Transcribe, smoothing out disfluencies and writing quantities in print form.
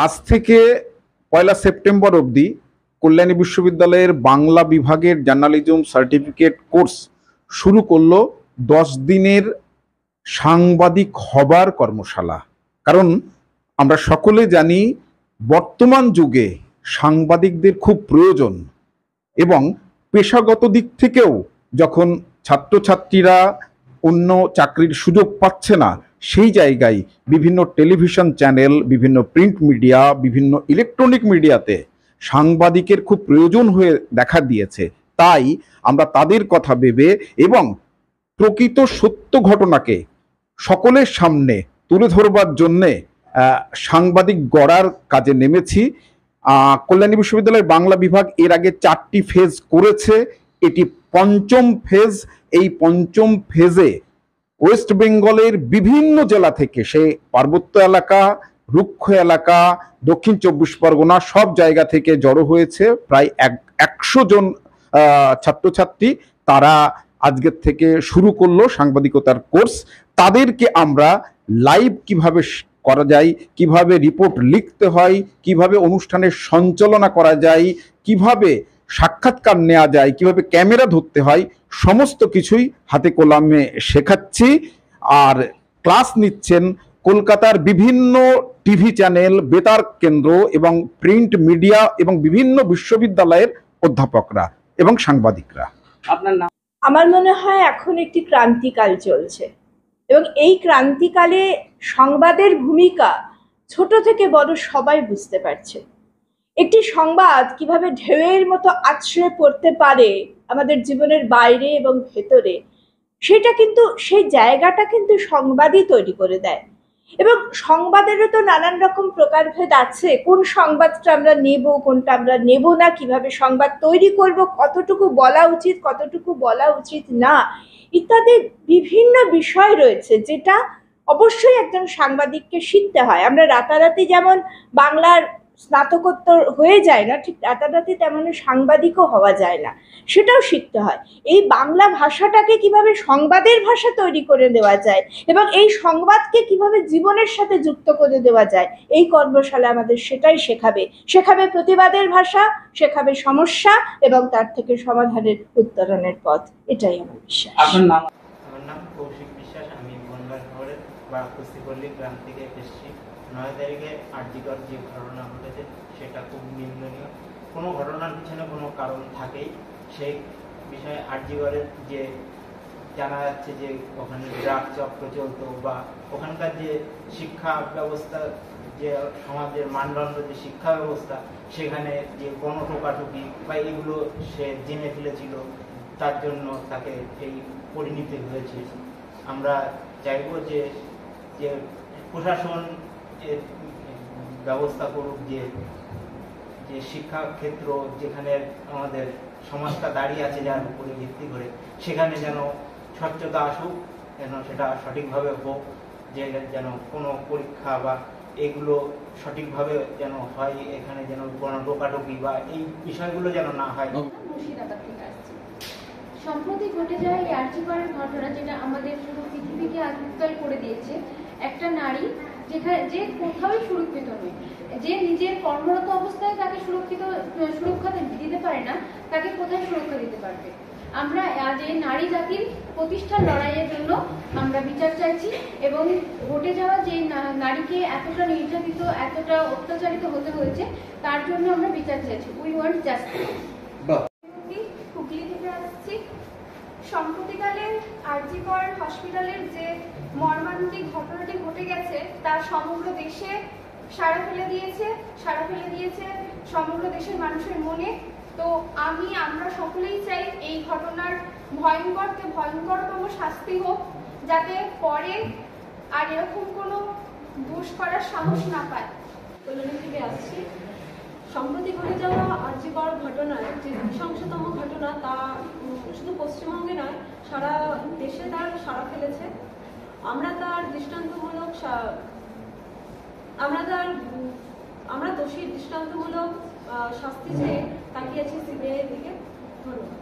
আজ থেকে 1 সেপ্টেম্বর অবধি কল্যাণী বিশ্ববিদ্যালয়ের বাংলা বিভাগের জার্নালিজম সার্টিফিকেট কোর্স শুরু করলো 10 দিনের সাংবাদিক হবার কর্মশালা। কারণ আমরা সকলে জানি বর্তমান যুগে সাংবাদিকদের খুব প্রয়োজন, এবং পেশাগত দিক থেকেও যখন ছাত্রছাত্রীরা অন্য চাকরির সুযোগ পাচ্ছে না, সেই জায়গায় বিভিন্ন টেলিভিশন চ্যানেল, বিভিন্ন প্রিন্ট মিডিয়া, বিভিন্ন ইলেকট্রনিক মিডিয়াতে সাংবাদিকের খুব প্রয়োজন হয়ে দেখা দিয়েছে। তাই আমরা তাদের কথা ভেবে এবং প্রকৃত সত্য ঘটনাকে সকলের সামনে তুলে ধরবার জন্যে সাংবাদিক গড়ার কাজে নেমেছি। কল্যাণী বিশ্ববিদ্যালয়ের বাংলা বিভাগ এর আগে 4টি ফেজ করেছে, এটি 5ম ফেজ। এই 5ম ফেজে ওয়েস্ট বেঙ্গলের বিভিন্ন জেলা থেকে, সে পার্বত্য এলাকা, রুক্ষ এলাকা, দক্ষিণ 24 পরগনা, সব জায়গা থেকে জড়ো হয়েছে প্রায় 100 জন ছাত্রছাত্রী। তারা আজকের থেকে শুরু করলো সাংবাদিকতার কোর্স। তাদেরকে আমরা লাইভ কিভাবে করা যায়, কিভাবে রিপোর্ট লিখতে হয়, কিভাবে অনুষ্ঠানের সঞ্চালনা করা যায়, কিভাবে সাক্ষাৎকার নেওয়া যায়, কিভাবে ক্যামেরা ধরতে হয়, সমস্ত কিছুই হাতে কলমে শেখাচ্ছি। আর ক্লাস নিচ্ছেন কলকাতার বিভিন্ন টিভি চ্যানেল, বেতার কেন্দ্র এবং প্রিন্ট মিডিয়া এবং বিভিন্ন বিশ্ববিদ্যালয়ের অধ্যাপকরা এবং সাংবাদিকরা। আপনার নাম? আমার মনে হয় এখন একটি ক্রান্তিকাল চলছে, এবং এই ক্রান্তিকালে সংবাদের ভূমিকা ছোট থেকে বড় সবাই বুঝতে পারছে। একটি সংবাদ কিভাবে ঢেউয়ের মতো আছড়ে পড়তে পারে আমাদের জীবনের বাইরে এবং ভেতরে, সেটা কিন্তু, সেই জায়গাটা কিন্তু সংবাদই তৈরি করে দেয়। এবং সংবাদেরও তো নানান রকম প্রকারভেদ আছে। কোন সংবাদটা আমরা নেব, কোনটা আমরা নেব না, কিভাবে সংবাদ তৈরি করব, কতটুকু বলা উচিত, কতটুকু বলা উচিত না, ইত্যাদি বিভিন্ন বিষয় রয়েছে, যেটা অবশ্যই একজন সাংবাদিককে শিখতে হয়। আমরা রাতারাতি যেমন বাংলার স্নাতকোত্তর হয়ে যায় না, ঠিক রাতারাতি তেমন সাংবাদিকও হওয়া যায় না, সেটাও শিখতে হয়। এই বাংলা ভাষাটাকে কিভাবে সংবাদের ভাষা তৈরি করে দেওয়া যায় এবং এই সংবাদকে কিভাবে জীবনের সাথে যুক্ত করে দেওয়া যায়, এই কর্মশালা আমাদের সেটাই শেখাবে প্রতিবাদের ভাষা, শেখাবে সমস্যা এবং তার থেকে সমাধানের উত্তরণের পথ। এটাই আমার বিশ্বাস। আপনার নাম? আমার নাম কৌশিক বিশ্বাস। আমি বনগাঁ শহরের কুস্তিপল্লী গ্রাম থেকে এসেছি। 9 তারিখে আরজিকর যে ঘটনা ঘটেছে সেটা খুব নিন্দনীয়। কোনো ঘটনার পিছনে কোনো কারণ থাকেই। সেই বিষয়ে আরজিকরের যে জানা যাচ্ছে যে ওখানে ড্রাগ চক্র চলতো, বা ওখানকার যে শিক্ষা ব্যবস্থা, যে সমাজের মানদণ্ড, যে শিক্ষা ব্যবস্থা, সেখানে যে গণটোকাটুকি বা এগুলো সে জেনে ফেলেছিল, তার জন্য তাকে এই পরিণতি হয়েছে। আমরা চাইব যে প্রশাসন ব্যবস্থা করুক, যে শিক্ষা ক্ষেত্র যেখানে আমাদের সমাজটা দাঁড়িয়ে আছে যার উপরে ভিত্তি করে, সেখানে যেন স্বচ্ছতা আসুক, যেন সেটা সঠিকভাবে হোক, যে যেন কোনো পরীক্ষা বা এগুলো সঠিকভাবে যেন হয়, এখানে যেন কোনো টোকাটুকি বা এই বিষয়গুলো যেন না হয়। সম্প্রতি ঘটে যায় এই আরজিকরের ঘটনা, যেটা আমাদের পুরো পৃথিবীকে উত্তাল করে দিয়েছে। একটা নারী যে কোথাও সুরক্ষিত নয়, যে নিজের কর্মরত অবস্থায় তাকে সুরক্ষা দিতে পারে না, তাকে কোথায় সুরক্ষা দিতে পারবে? আমরা আজ এই নারী জাতির প্রতিষ্ঠার লড়াইয়ের জন্য আমরা বিচার চাইছি, এবং ঘটে যাওয়া যে নারীকে এতটা নির্যাতিত, এতটা অত্যাচারিত হতে হয়েছে, তার জন্য আমরা বিচার চাইছি। We want justice. হুগলি থেকে আসছি। সম্প্রতিকালে আরজিকর হসপিটালের যে মর্মান্তিক ঘটনাটি ঘটে গেছে, তা সমগ্র দেশে সাড়া ফেলে দিয়েছে সমগ্র দেশের মানুষের মনে। তো আমরা সকলেই চাই এই ঘটনার ভয়ঙ্করতম শাস্তি হোক, যাতে পরে আর এরকম কোনো দোষ করার সাহস না পায়। কল্যাণী থেকে আসছি। সম্প্রতি ঘটে যাওয়া আরজিকর ঘটনায় যে নৃশংসতম ঘটনা, তা শুধু পশ্চিমবঙ্গে নয়, সারা দেশে তার সাড়া ফেলেছে। আমরা দোষীর দৃষ্টান্তমূলক শাস্তি চেয়ে তাকিয়েছি সিবিআই এর দিকে। ধন্যবাদ।